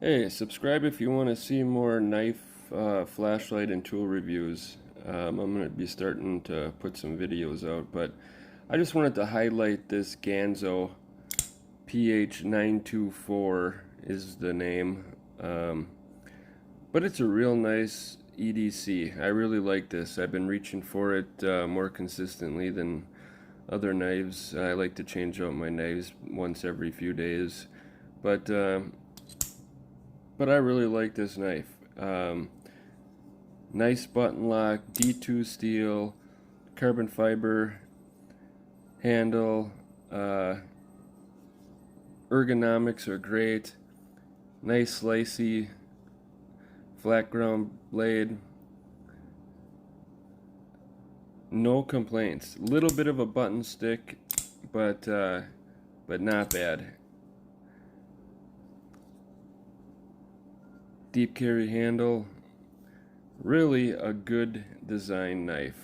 Hey, subscribe if you want to see more knife, flashlight, and tool reviews. I'm going to be starting to put some videos out, but I just wanted to highlight this Ganzo PH924 is the name. But it's a real nice EDC. I really like this. I've been reaching for it more consistently than other knives. I like to change out my knives once every few days, but I really like this knife. Nice button lock, D2 steel, carbon fiber handle. Ergonomics are great. Nice slicey flat ground blade. No complaints. Little bit of a button stick, but not bad. Deep carry handle. Really a good design knife.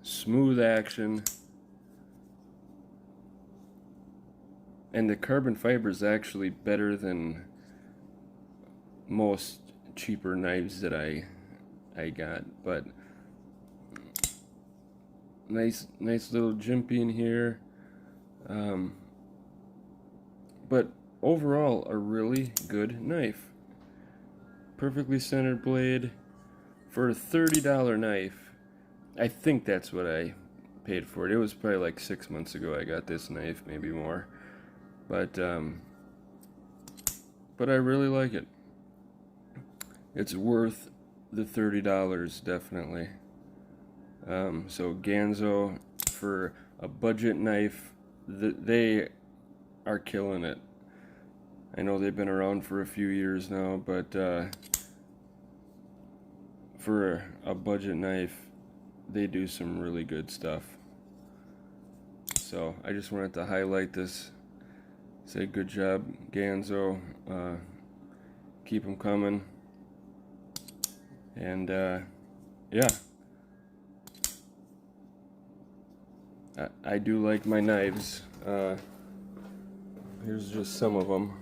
Smooth action. And the carbon fiber is actually better than most cheaper knives that I got, but nice little jimpy in here. But overall, a really good knife. Perfectly centered blade for a $30 knife. I think that's what I paid for it. It was probably like 6 months ago I got this knife, maybe more. But I really like it. It's worth the $30, definitely. So Ganzo, for a budget knife, they are killing it. I know they've been around for a few years now, but for a budget knife, they do some really good stuff. So I just wanted to highlight this. Say good job, Ganzo. Keep them coming. And yeah, I do like my knives. Here's just some of them.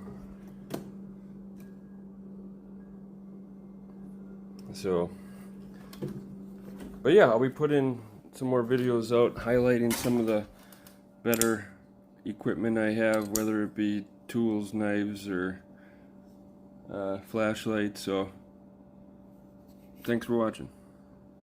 So, but yeah, I'll be putting some more videos out highlighting some of the better equipment I have, whether it be tools, knives, or flashlights. So thanks for watching.